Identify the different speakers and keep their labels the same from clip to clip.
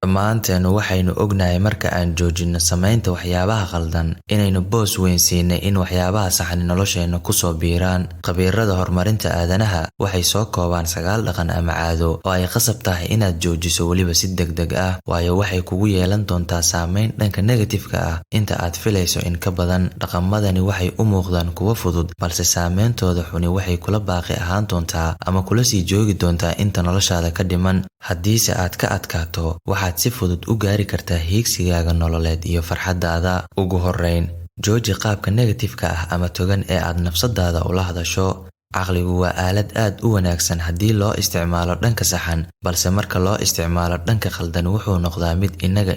Speaker 1: Dhammaanteenu waxaynu ognahay marka aan joojino samaynta waxyaabaha khaldan inaynu boos weyn siinay in waxyaabaha saxan nolosheenna ku soo biiraan. Khabiirada horumarinta aadanaha waxay soo koobaan 9 dhaqan ama caado oo ay khasab tahay inaad joojiso weliba si degdeg ah, waayo waxay kugu yeelan doontaa saameyn dhanka negatifka ah inta aad filayso in ka badan. Dhaqamadani waxay u muuqdaan kuwo fudud, balse saameyntooda xuni waxay kula baaqi ahaan doontaa ama kula sii joogi doontaa inta noloshaada ka dhiman. Haddiise aad ka adkaato, waxaad si fudud u gaari kartaa hiigsigaaga nololeed iyo farxadaada. Ugu horreyn, jooji qaabka negatifka ah ama togan ee aad nafsadaada ula hadasho. Caqligu waa aalad aad u wanaagsan haddii loo isticmaalo dhanka saxan, balse marka loo isticmaalo dhanka khaldan wuxuu noqdaa mid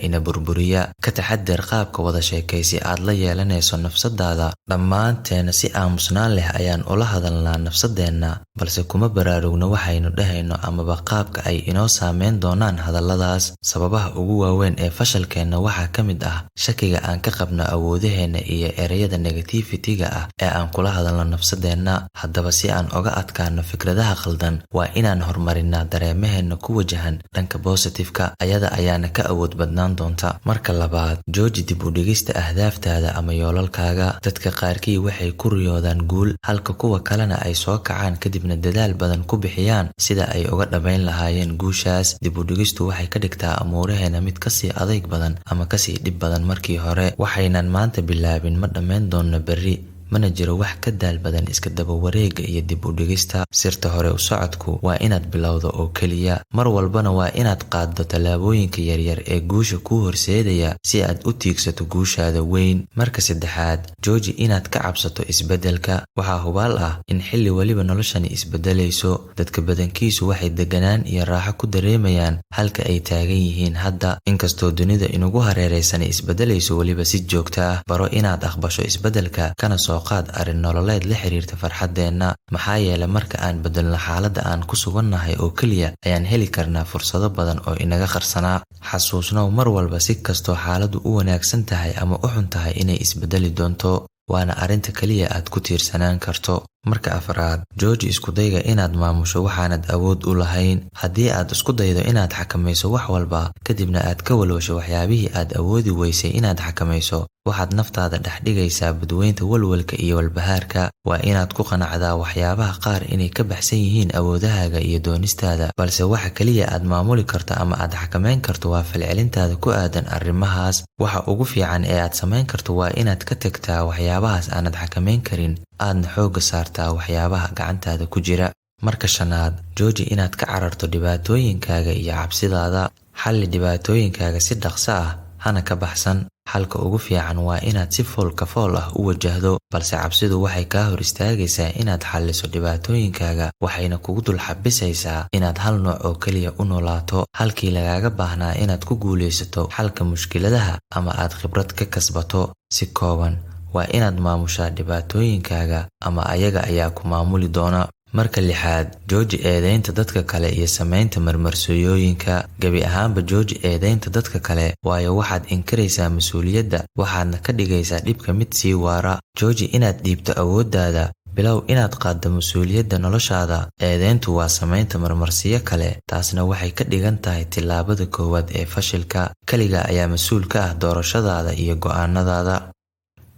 Speaker 1: ina burburiya. Ka taxadar qaabka wada sheekaysi aad la yeelanayso nafsadaada. Dhammaanteena si aamusnaan leh ayaan ula hadalnaa nafsadeenna, balse kuma baraarugno waxaynu dhahayno amaba qaabka ay inoo saameyn doonaan hadalladaas. Sababaha ugu waaweyn ee fashalkeenna waxaa ka mid ah shakiga aan ka qabno awoodaheena iyo ereyada negativity-ga ah ee aan kula hadalno nafsadeenna. Haddaba si aan oga adkaano fikradaha khaldan, waa inaan horumarinaa dareemaheena ku wajahan dhanka positive-ka, ayada ayaana ka awood badnaan doonta. Marka labaad, jooji dib u dhigista ahdaaftaada ama yoolalkaaga. Dadka qaarkii waxay ku riyoodaan guul, halka kuwa kalena ay soo kacaan kadibna dadaal badan ku bixiyaan sida ay uga dhameyn lahaayeen guushaas. Dib u dhigistu waxay ka dhigtaa amuuraheena mid kasii adayg badan ama kasii dhib badan markii hore. Waxaynan maanta bilaabin ma dhammayn doonno berri, mana jiro wax ka daal badan iska daba wareega iyo dib u dhigista. Sirta hore u socodku waa inaad bilowdo oo keliya. Mar walbana waa inaad qaaddo tallaabooyinka yaryar ee guusha kuu horseedaya si aad u tiigsato guushaada weyn. Marka saddexaad, jooji inaad ka cabsato isbeddelka. Waxaa hubaal ah in xilli waliba noloshani isbeddelayso. Dadka badankiisu waxay deganaan iyo raaxo ku dareemayaan halka ay taagan yihiin hadda. Inkastoo dunida inugu hareeraysan isbeddelayso waliba si joogto ah, baro inaad aqbasho isbeddelka kana soo qaad arrin nololeed la xiriirta farxadeenna. Maxaa yeelay marka aan bedelno xaaladda aan ku sugannahay oo keliya ayaan heli karnaa fursado badan oo inaga qarsanaa. Xasuusnow mar walba si kastoo xaaladdu u wanaagsan tahay ama u xun tahay inay isbedeli doonto, waana arrinta kaliya aad ku tiirsanaan karto. Marka afraad, jooji isku dayga inaad maamusho waxaanad awood u lahayn. Haddii aad isku daydo inaad xakamayso wax walba, kadibna aad ka walwasho waxyaabihii aad awoodi weysay inaad xakamayso, waxaad naftaada dhex dhigaysaa badweynta walwalka iyo walbahaarka. Waa inaad ku qanacdaa waxyaabaha qaar inay ka baxsan yihiin awoodahaaga iyo doonistaada, balse waxa kaliya aad maamuli karto ama aad xakamayn karto waa falcelintaada ku aadan arrimahaas. Waxa ugu fiican ee aad samayn karto waa inaad ka tagtaa waxyaabahaas aanad xakamayn karin, aadna xoogga saartaa waxyaabaha gacantaada ku jira. Marka shanaad, jooji inaad ka cararto dhibaatooyinkaaga iyo cabsidaada. Xalli dhibaatooyinkaaga si dhaqso ah, hana ka baxsan. Xalka ugu fiican waa inaad si fool ka fool ah u wajahdo, balse cabsidu waxay kaa hor istaagaysaa inaad xalliso dhibaatooyinkaaga, waxayna kugu dul xabisaysaa inaad hal nooc oo keliya u noolaato, halkii lagaaga baahnaa inaad ku guulaysato xalka mushkiladaha ama aad khibrad ka kasbato. Si kooban, waa inaad maamushaa dhibaatooyinkaaga ama ayaga ayaa ku maamuli doona. Marka lixaad, jooji eedaynta dadka kale iyo samaynta marmarsiyooyinka. Gebi ahaanba jooji eedaynta dadka kale, waayo waxaad inkaraysaa mas'uuliyadda, waxaadna ka dhigaysaa dhibka mid sii waara. Jooji inaad dhiibto awooddaada, bilow inaad qaaddo mas'uuliyadda noloshaada. Eedayntu waa samaynta marmarsiyo kale, taasna waxay ka dhigan tahay tillaabada koowaad ee fashilka. Kaligaa ayaa mas'uul ka ah doorashadaada iyo go'aanadaada.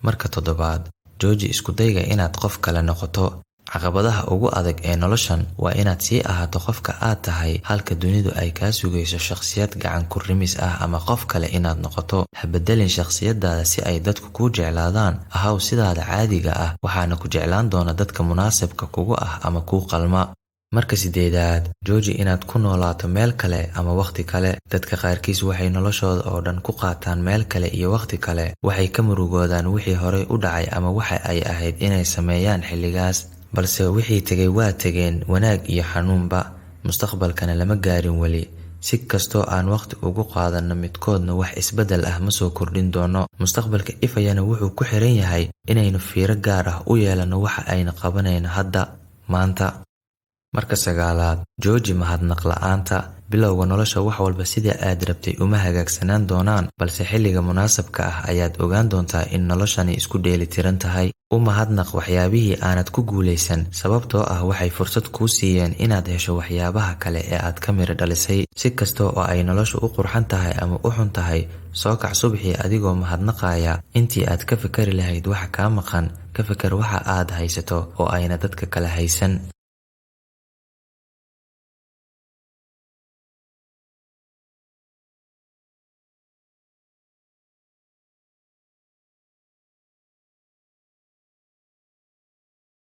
Speaker 1: Marka toddobaad, jooji isku dayga inaad qof kale noqoto. Caqabadaha ugu adag ee noloshan waa inaad sii ahaato qofka aad tahay, halka dunidu ay kaa sugayso shakhsiyad gacan ku rimis ah ama qof kale inaad noqoto. Ha bedelin shakhsiyadaada si ay dadku kuu jeclaadaan. Ahaw sidaada caadiga ah, waxaana ku jeclaan doona dadka munaasabka kugu ah ama kuu qalma. Marka sideedaad, jooji inaad ku noolaato meel kale ama waqti kale. Dadka qaarkiis waxay noloshooda oo dhan ku qaataan meel kale iyo waqti kale. Waxay ka murugoodaan wixii horey u dhacay ama waxa ay ahayd inay sameeyaan xilligaas, balse wixii tegay waa tegeen, wanaag iyo xanuunba. Mustaqbalkana lama gaarin weli. Si kastoo aan waqti ugu qaadanno midkoodna wax isbeddel ah ma soo kordhin doono. Mustaqbalka ifayana wuxuu ku xiran yahay inaynu fiiro gaar ah u yeelano waxa ayna qabanayno hadda, maanta. Marka sagaalaad, jooji mahadnaq la'aanta. Bilowga nolosha wax walba sida aad rabtay uma hagaagsanaan doonaan, balse xilliga munaasabka ah ayaad ogaan doontaa in noloshani isku dheeli tiran tahay. u mahadnaq waxyaabihii aanad ku guulaysan, sababtoo ah waxay fursad kuu siiyeen inaad hesho waxyaabaha kale ee aad ka miro dhalisay. Si kasta oo ay noloshu u qurxan tahay ama u xun tahay, soo kac subaxii adigoo mahadnaqaya. Intii aad ka fikari lahayd waxa kaa maqan, ka fikir waxa aad haysato oo ayna dadka kale haysan.